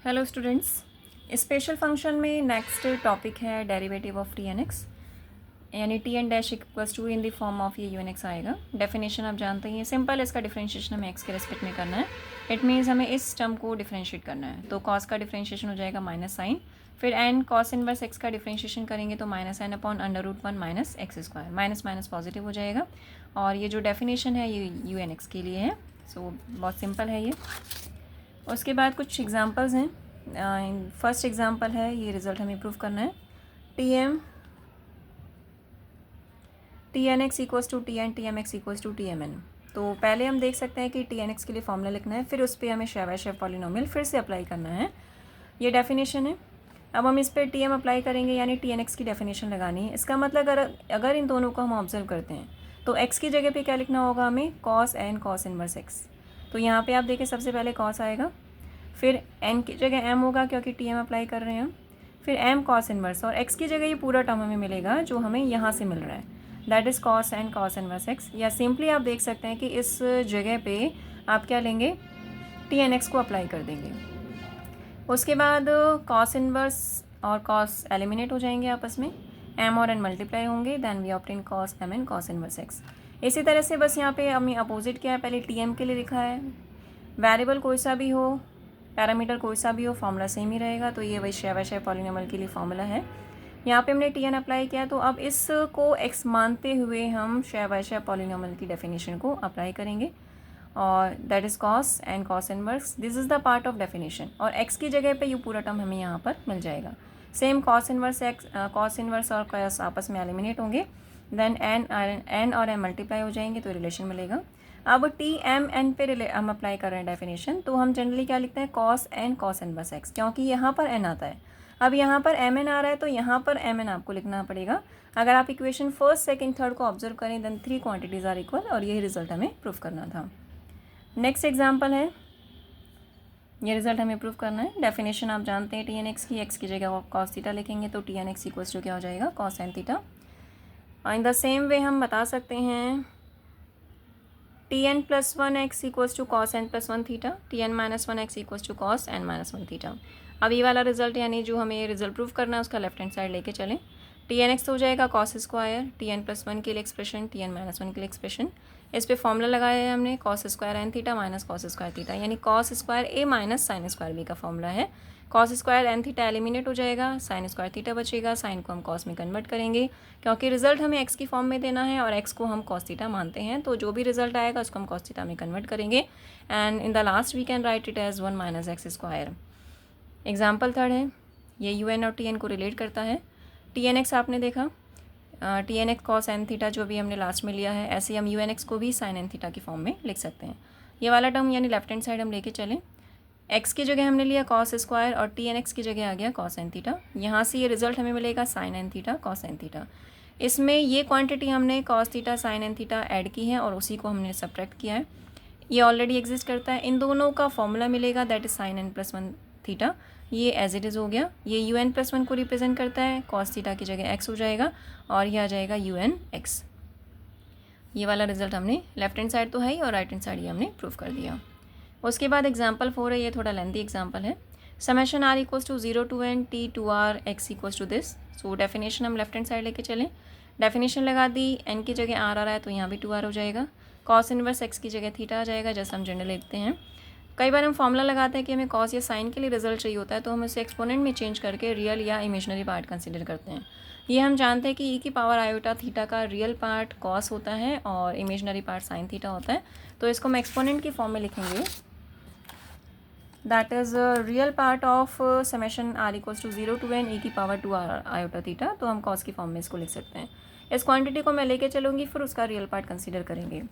Hello students, special function में next topic है derivative of T N X, यानी T N dash equals to in the form of ये U N X आएगा। Definition आप जानते ही हैं, सिंपल इसका डिफरेंशिएशन हमें एक्स के रेस्पेक्ट में करना है। इट मीन्स हमें इस टर्म को डिफरेंशिएट करना है, तो कॉस का डिफरेंशिएशन हो जाएगा माइनस साइन, फिर एन कॉस इनवर्स एक्स का डिफरेंशिएशन करेंगे तो minus N upon under root one minus x square, minus minus positive हो जाएगा। और ये जो डेफिनेशन है ये यू एन एक्स के लिए है, सो बहुत सिंपल है ये। उसके बाद कुछ एग्जांपल्स हैं। फर्स्ट एग्जांपल है, ये रिजल्ट हमें प्रूव करना है। T N x equals to T N T M X equals to T M N. तो पहले हम देख सकते हैं कि टी एन एक्स के लिए फॉर्मूला लिखना है, फिर उस पर हमें शेव पॉलिनोमियल फिर से अप्लाई करना है। ये डेफिनेशन है। अब हम इस पर टी एम अप्लाई करेंगे, यानी टी एन एक्स की डेफिनेशन लगानी है। इसका मतलब अगर इन दोनों को हम ऑब्जर्व करते हैं तो एक्स की जगह पे क्या लिखना होगा हमें, cos N cos inverse X. तो यहाँ पे आप देखें सबसे पहले कॉस आएगा, फिर एन की जगह एम होगा क्योंकि टी एम अप्लाई कर रहे हैं हम, फिर एम कॉस इनवर्स, और एक्स की जगह ये पूरा टर्म हमें मिलेगा जो हमें यहाँ से मिल रहा है, that is cos N cos inverse X. या सिंपली आप देख सकते हैं कि इस जगह पे आप क्या लेंगे, टी एन एक्स को अप्लाई कर देंगे। उसके बाद कॉस इनवर्स और कॉस एलिमिनेट हो जाएंगे आपस में, एम और एन मल्टीप्लाई होंगे, then we obtain cos M N cos inverse X. इसी तरह से बस यहाँ पे हमने अपोजिट किया है, पहले टी एम के लिए लिखा है। वेरिएबल कोई सा भी हो, पैरामीटर कोई सा भी हो, फॉर्मूला सेम ही रहेगा। तो ये वही शेव पॉलिनोमियल के लिए फॉर्मूला है। यहाँ पे हमने टी एन अप्लाई किया, तो अब इसको एक्स मानते हुए हम शेव पॉलिनोमियल की डेफिनेशन को अप्लाई करेंगे, और that is cos and cos inverse, this is the part of definition. और एक्स की जगह पे ये पूरा टर्म हमें यहाँ पर मिल जाएगा। Same cos inverse x, cos inverse और कॉस आपस में एलिमिनेट होंगे, देन एन और एम मल्टीप्लाई हो जाएंगे तो रिलेशन मिलेगा। अब टी एम एन पे हम अप्लाई कर रहे हैं डेफिनेशन, तो हम जनरली क्या लिखते हैं, cos N cos inverse X, क्योंकि यहाँ पर एन आता है। अब यहाँ पर एम एन आ रहा है तो यहाँ पर एम एन आपको लिखना पड़ेगा। अगर आप इक्वेशन फर्स्ट सेकंड थर्ड को ऑब्जर्व करें, then three quantities are equal, और यही रिजल्ट हमें प्रूफ करना था। नेक्स्ट एग्जाम्पल है, ये रिजल्ट हमें प्रूफ करना है। डेफिनेशन आप जानते हैं टी एन एक्स की, एक्स की जगह आप कॉस थीटा लिखेंगे तो T N x equals to क्या हो जाएगा, cos n theta. In the same way हम बता सकते हैं T n plus one x equals to cos n plus one theta, T n minus one x equals to cos n minus one theta. अब ये वाला result, यानी जो हमें रिजल्ट प्रूफ करना है उसका लेफ्ट हैंड साइड लेके चलें। टी एन एक्स हो जाएगा cos square, T n plus one के लिए expression, T n minus one के लिए एक्सप्रेशन। इस पर फॉर्मूला लगाया है हमने, cos square n theta minus cos square theta, यानी cos square A minus sine square B का फॉर्मूला है। Cos square n theta eliminate हो जाएगा, साइन स्क्वायर थीटा बचेगा, साइन को हम कॉस में कन्वर्ट करेंगे क्योंकि रिजल्ट हमें एक्स की फॉर्म में देना है और एक्स को हम कॉस थीटा मानते हैं, तो जो भी रिजल्ट आएगा उसको हम कॉस थीटा में कन्वर्ट करेंगे, and in the last we can write it as one minus x square. Example third है, ये यू एन और टी एन को रिलेट करता है। टी एन एक्स आपने देखा, T N x cos n theta जो भी हमने लास्ट में लिया है, ऐसे ही हम यू एन एक्स को भी साइन एन थीटा की फॉर्म में लिख सकते हैं। ये वाला टर्म यानी लेफ्ट हैंड साइड हम लेके चलें, एक्स की जगह हमने लिया कॉस स्क्वायर और टी एन एक्स की जगह आ गया कॉस एन थीटा। यहाँ से ये रिजल्ट हमें मिलेगा sine n theta cos n theta. इसमें ये क्वांटिटी हमने cos theta sine n theta add की है और उसी को हमने सब्ट्रैक्ट किया है, ये ऑलरेडी एग्जिस्ट करता है। इन दोनों का फॉर्मूला मिलेगा, that is sine n plus one theta, ये एज इट इज़ हो गया। ये यू एन प्लस वन को रिप्रेजेंट करता है, कॉस थीटा की जगह एक्स हो जाएगा और ये आ जाएगा यू एन एक्स। ये वाला रिजल्ट हमने लेफ्ट हैंड साइड तो है ही और राइट हैंड साइड ये हमने प्रूव कर दिया। उसके बाद एग्जाम्पल 4 है, ये थोड़ा लेंथी एग्जाम्पल है। Summation r equals to 0 to n T two r x equals to this. So definition हम लेफ्ट हैंड साइड लेके चलें, डेफिनेशन लगा दी, एन की जगह आर आ रहा है तो यहाँ भी 2r हो जाएगा, कॉस इनवर्स एक्स की जगह थीटा आ जाएगा जैसा हम जनरल लिखते हैं। कई बार हम फॉर्मूला लगाते हैं कि हमें कॉस या साइन के लिए रिजल्ट चाहिए होता है, तो हम उसे एक्सपोनेंट में चेंज करके रियल या इमेजनरी पार्ट कंसिडर करते हैं। ये हम जानते हैं कि ई की पावर आयोटा थीटा का रियल पार्ट कॉस होता है और इमेजनरी पार्ट साइन थीटा होता है, तो इसको हम एक्सपोनेंट की फॉर्म में लिखेंगे, that is real part of summation r equals to 0 to n e की पावर 2r आयोटा थीटा, तो हम कॉस की फॉर्म में इसको लिख सकते हैं। इस क्वांटिटी को मैं लेके चलूँगी, फिर उसका रियल पार्ट कंसीडर करेंगे।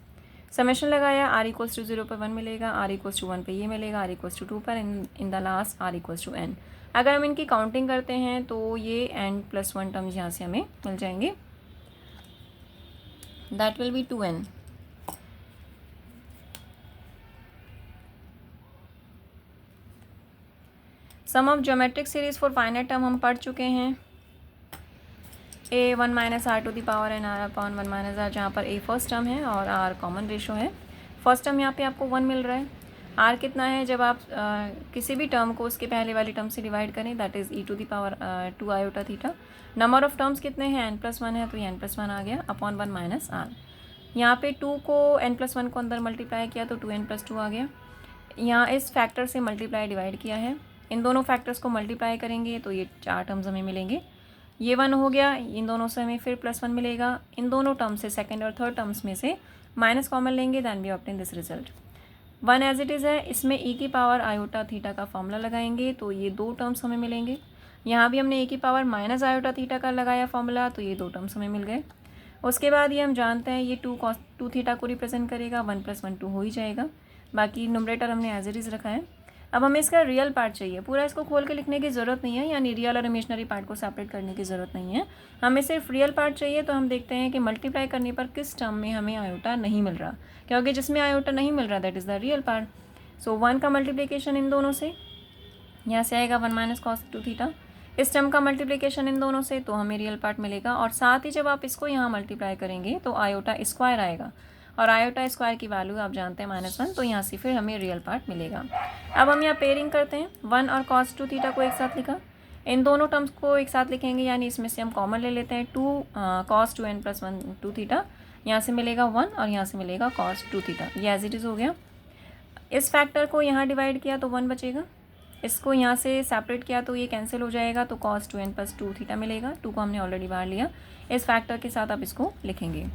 समेशन लगाया, आर इक्वल्स टू 0 पर 1 मिलेगा, आर इक्वल्स टू 1 पे ये मिलेगा, आर इक्वल्स टू 2 पर, in the last r equals to n. अगर हम इनकी काउंटिंग करते हैं तो ये एन प्लस वन टर्म्स यहाँ से हमें मिल जाएंगे, that will be 2n। Sum of geometric series for finite term हम पढ़ चुके हैं, a 1 minus r to the power n r upon 1 minus r, जहाँ पर ए फर्स्ट टर्म है और आर कॉमन रेशो है। फर्स्ट टर्म यहाँ पे आपको 1 मिल रहा है, आर कितना है, जब आप किसी भी टर्म को उसके पहले वाली टर्म से डिवाइड करें that is e to the power 2 iota theta. Number of terms कितने हैं, n+1 है, तो ये n+1 आ गया अपॉन 1 माइनस आर। यहाँ पे 2 को n+1 को अंदर मल्टीप्लाई किया तो 2n+2 आ गया। यहाँ इस फैक्टर से मल्टीप्लाई डिवाइड किया है, इन दोनों फैक्टर्स को मल्टीप्लाई करेंगे तो ये 4 टर्म्स हमें मिलेंगे। ये 1 हो गया, इन दोनों से हमें फिर +1 मिलेगा। इन दोनों टर्म से सेकंड और थर्ड टर्म्स में से माइनस कॉमन लेंगे, then we obtain this result. 1 as it is है, इसमें ई की पावर आयोटा थीटा का फॉर्मूला लगाएंगे तो ये 2 टर्म्स हमें मिलेंगे। यहाँ भी हमने ई की पावर माइनस आयोटा थीटा का लगाया फॉर्मूला तो ये 2 टर्म्स हमें मिल गए। उसके बाद ये हम जानते हैं ये 2 थीटा को रिप्रेजेंट करेगा, 1 + 1 2 हो ही जाएगा। बाकी न्यूमरेटर हमने एज इट इज़ रखा है। अब हमें इसका रियल पार्ट चाहिए, पूरा इसको खोल के लिखने की ज़रूरत नहीं है, यानी रियल और इमेजनरी पार्ट को सेपरेट करने की ज़रूरत नहीं है, हमें सिर्फ रियल पार्ट चाहिए। तो हम देखते हैं कि मल्टीप्लाई करने पर किस टर्म में हमें आयोटा नहीं मिल रहा, क्योंकि जिसमें आयोटा नहीं मिल रहा that is the real part. So 1 का मल्टीप्लिकेशन इन दोनों से, यहाँ से आएगा 1 - cos 2 थीटा। इस टर्म का मल्टीप्लिकेशन इन दोनों से तो हमें रियल पार्ट मिलेगा, और साथ ही जब आप इसको यहाँ मल्टीप्लाई करेंगे तो आयोटा स्क्वायर आएगा, और आयोटा स्क्वायर की वैल्यू आप जानते हैं -1, तो यहाँ से फिर हमें रियल पार्ट मिलेगा। अब हम यहाँ पेयरिंग करते हैं, 1 और cos 2 थीटा को एक साथ लिखा, इन दोनों टर्म्स को एक साथ लिखेंगे, यानी इसमें से हम कॉमन ले लेते हैं 2 cos 2n + 1 2 थीटा, यहाँ से मिलेगा 1 और यहाँ से मिलेगा cos 2 थीटा, ये एज इट इज़ हो गया। इस फैक्टर को यहाँ डिवाइड किया तो 1 बचेगा, इसको यहाँ से सेपरेट किया तो ये कैंसिल हो जाएगा, तो cos 2n + 2 थीटा मिलेगा। 2 को हमने ऑलरेडी बाहर लिया, इस फैक्टर के साथ आप इसको लिखेंगे।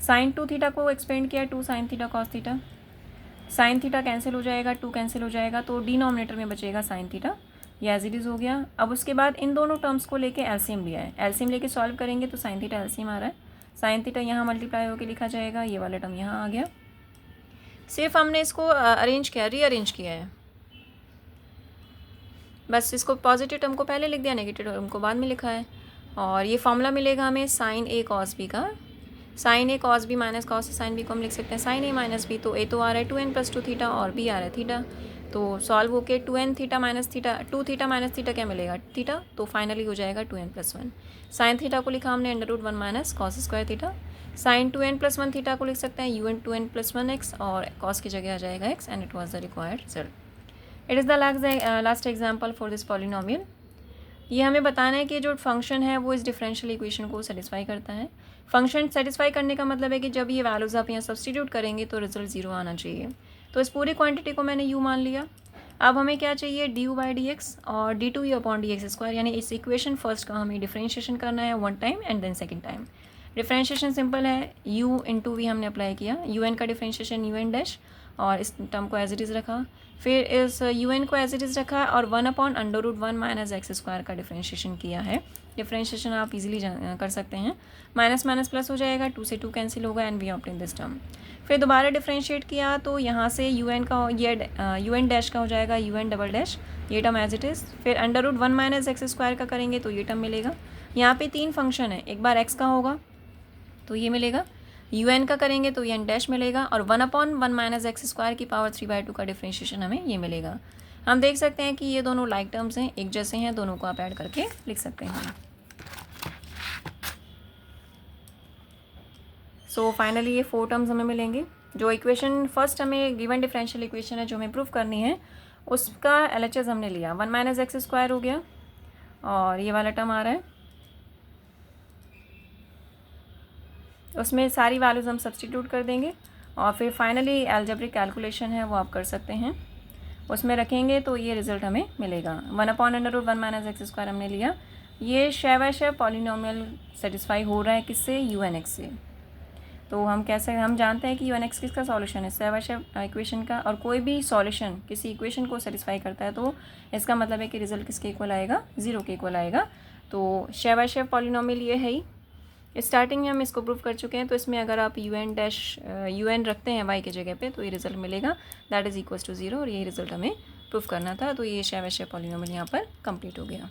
sin 2 थीटा को एक्सपेंड किया 2 sin theta cos theta, sin theta cancel हो जाएगा, 2 कैंसिल हो जाएगा, तो डिनोमिनेटर में बचेगा sin थीटा, ये एज इट इज़ हो गया। अब उसके बाद इन दोनों टर्म्स को लेके एलसीएम लिया है, एलसीएम लेके सॉल्व करेंगे तो sin थीटा एलसीएम आ रहा है, sin थीटा यहाँ मल्टीप्लाई होकर लिखा जाएगा, ये वाला टर्म यहाँ आ गया। सिर्फ हमने इसको अरेंज किया, रीअरेंज किया है, बस इसको पॉजिटिव टर्म को पहले लिख दिया, नेगेटिव टर्म को बाद में लिखा है। और ये फॉर्मूला मिलेगा हमें sin a cos b का, sin a cos b minus cos sin b को हम लिख सकते हैं sin a - b, तो a तो आ रहा है 2n + 2 थीटा और b आ रहा है थीटा, तो सॉल्व होके 2n theta minus theta 2 theta minus theta क्या मिलेगा थीटा, तो फाइनली हो जाएगा 2n + 1। sin थीटा को लिखा हमने √1 - cos square theta, sin 2n + 1 theta को लिख सकते हैं un 2n + 1 x, और cos की जगह आ जाएगा x, and it was the required result. It is the last example for this polynomial. ये हमें बताना है कि जो फंक्शन है वो इस डिफरेंशियल इक्वेशन को सेटिस्फाई करता है। फंक्शन सेटिस्फाई करने का मतलब है कि जब ये वैल्यूज़ आप यहाँ सब्सटीट्यूट करेंगे तो रिजल्ट 0 आना चाहिए। तो इस पूरी क्वांटिटी को मैंने u मान लिया। अब हमें क्या चाहिए, du/dx और d2u/dx², यानी इस इक्वेशन फर्स्ट का हमें डिफरेंशिएशन करना है 1 time and then second time. Differentiation simple है, u × v हमने अप्लाई किया, un का डिफरेंशिएशन un' और इस टर्म को एज इट इज़ रखा, फिर इस un को एज इट इज़ रखा और 1/√1 - x² का डिफरेंशिएशन किया है। डिफरेंशिएशन आप इजीली कर सकते हैं, माइनस माइनस प्लस हो जाएगा, 2 से 2 कैंसिल होगा, and we obtain this term. फिर दोबारा डिफरेंशिएट किया तो यहाँ से un का ये un' का हो जाएगा un', ये टर्म एज इट इज़। फिर √1 - x² का करेंगे तो ये टर्म मिलेगा। यहाँ पे 3 फंक्शन है, एक बार x का होगा तो ये मिलेगा, un का करेंगे तो n' मिलेगा, और 1/1 - x² की पावर 3/2 का डिफरेंशिएशन हमें ये मिलेगा। हम देख सकते हैं कि ये दोनों लाइक टर्म्स हैं, एक जैसे हैं, दोनों को आप ऐड करके लिख सकते हैं। सो फाइनली ये 4 टर्म्स हमें मिलेंगे। जो इक्वेशन फर्स्ट हमें गिवन डिफरेंशियल इक्वेशन है जो हमें प्रूफ करनी है, उसका LHS हमने लिया, 1 - x² हो गया, और ये वाला टर्म आ रहा है, उसमें सारी वैल्यूज़ हम सब्सटीट्यूट कर देंगे, और फिर फाइनली अलजेब्रिक कैलकुलेशन है वो आप कर सकते हैं, उसमें रखेंगे तो ये रिज़ल्ट हमें मिलेगा। 1/√1 - x² हमने लिया। ये शेव पॉलिनोमियल सेटिस्फाई हो रहा है किससे, un(x) से। तो हम कैसे, हम जानते हैं कि un(x) किसका सॉल्यूशन है, शेव इक्वेशन का, और कोई भी सॉल्यूशन किसी इक्वेशन को सेटिस्फाई करता है तो इसका मतलब है कि रिज़ल्ट किसके इक्वल आएगा, 0 के इक्वल आएगा। तो शेव पॉलिनोमियल ये है ही। स्टार्टिंग में हम इसको प्रूव कर चुके हैं, तो इसमें अगर आप un रखते हैं y के जगह पे तो ये रिज़ल्ट मिलेगा, दैट इज़ इक्वल्स टू 0, और यही रिज़ल्ट हमें प्रूफ करना था। तो ये शेव पॉलिनोमियल यहाँ पर कंप्लीट हो गया।